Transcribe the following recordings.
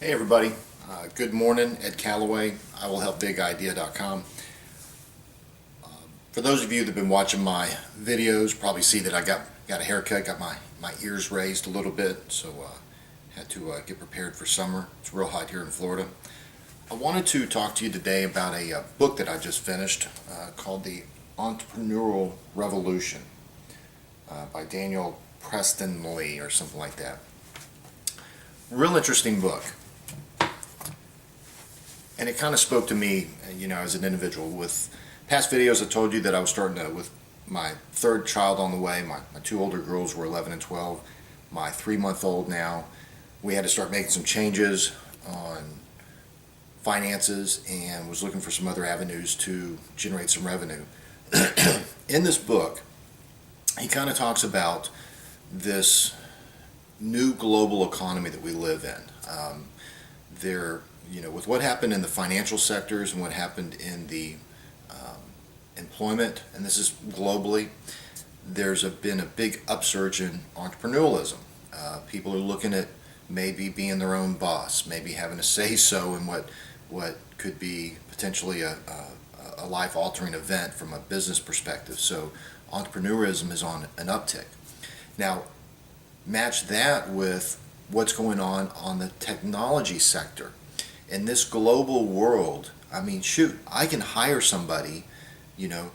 Hey everybody, good morning. Ed Calloway, iwillhelpbigidea.com. For those of you that have been watching my videos, probably see that I got a haircut, got my ears raised a little bit, so had to get prepared for summer. It's real hot here in Florida. I wanted to talk to you today about a book that I just finished called The Entrepreneurial Revolution by Daniel Priestley or something like that. Real interesting book. And it kind of spoke to me, as an individual. With past videos, I told you that I was starting to, with my third child on the way. My two older girls were 11 and 12. My 3-month-old now. We had to start making some changes on finances and was looking for some other avenues to generate some revenue. In this book, he kind of talks about this new global economy that we live in. With what happened in the financial sectors and what happened in the employment, and this is globally, there's been a big upsurge in entrepreneurialism. People are looking at maybe being their own boss, maybe having a say-so in what could be potentially a life-altering event from a business perspective. So entrepreneurism is on an uptick. Now, match that with what's going on the technology sector. In this global world, I can hire somebody, in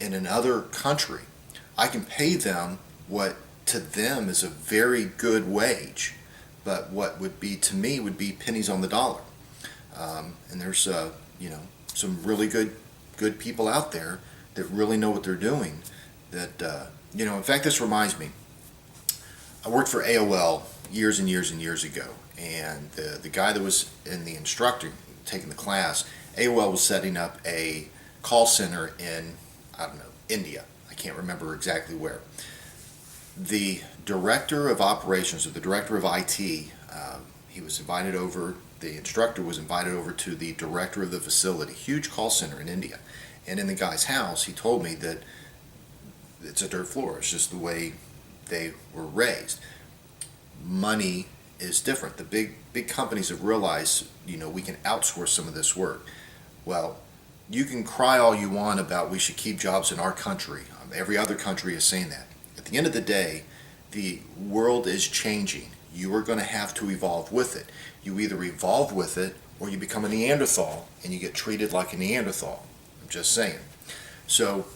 another country. I can pay them what to them is a very good wage, but what would be to me would be pennies on the dollar. And there's some really good people out there that really know what they're doing. That in fact, this reminds me. I worked for AOL years and years and years ago, and the guy that was in the instructor taking the class, AOL was setting up a call center in, India. I can't remember exactly where. The director of operations, or the director of IT, he was invited over, the instructor was invited over to the director of the facility, huge call center in India. And in the guy's house, he told me that it's a dirt floor. It's just the way they were raised. Money is different. The big companies have realized, we can outsource some of this work. Well, you can cry all you want about we should keep jobs in our country. Every other country is saying that. At the end of the day, the world is changing. You are going to have to evolve with it. You either evolve with it or you become a Neanderthal and you get treated like a Neanderthal. I'm just saying. So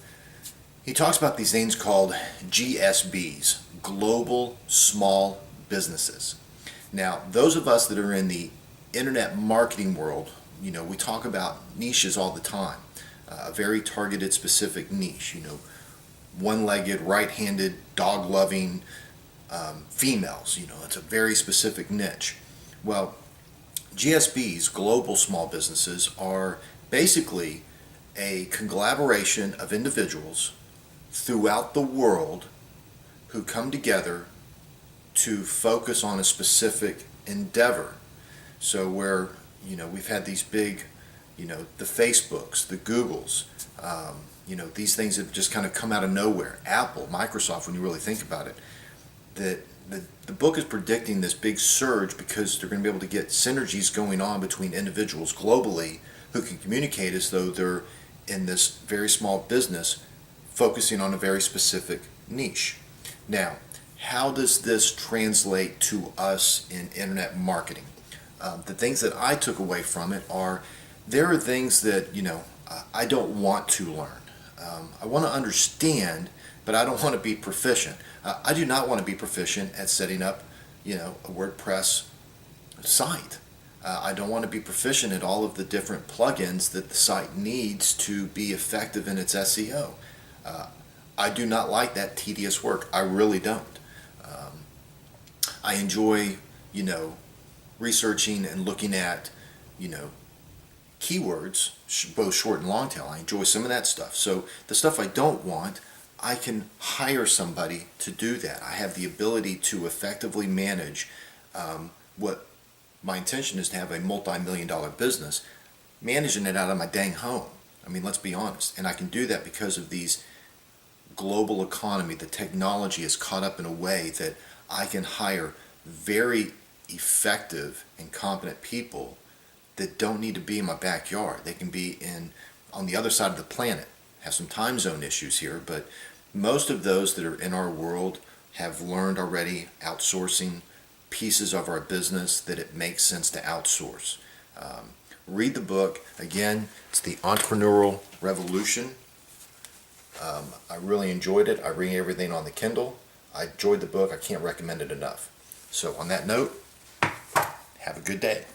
he talks about these things called GSBs, Global Small Businesses. Now, those of us that are in the internet marketing world, we talk about niches all the time. A very targeted, specific niche. One-legged, right-handed, dog-loving females. It's a very specific niche. Well, GSBs, Global Small Businesses, are basically a conglomeration of individuals throughout the world who come together to focus on a specific endeavor. So where, we've had these big, the Facebooks, the Googles, these things have just kind of come out of nowhere. Apple, Microsoft, when you really think about it. The book is predicting this big surge because they're going to be able to get synergies going on between individuals globally who can communicate as though they're in this very small business focusing on a very specific niche. Now, how does this translate to us in internet marketing? The things that I took away from it are, there are things that, I don't want to learn. I want to understand, but I don't want to be proficient. I do not want to be proficient at setting up, a WordPress site. I don't want to be proficient at all of the different plugins that the site needs to be effective in its SEO. I do not like that tedious work. I really don't. I enjoy, researching and looking at, keywords, both short and long tail. I enjoy some of that stuff. So the stuff I don't want, I can hire somebody to do that. I have the ability to effectively manage what my intention is to have a multi-million-dollar business, managing it out of my dang home. Let's be honest. And I can do that because of these global economy. The technology is caught up in a way that I can hire very effective and competent people that don't need to be in my backyard. They can be on the other side of the planet. Have some time zone issues here, but most of those that are in our world have learned already outsourcing pieces of our business that it makes sense to outsource. Read the book. Again, it's The Entrepreneurial Revolution. I really enjoyed it. I read everything on the Kindle. I enjoyed the book. I can't recommend it enough. So on that note, have a good day.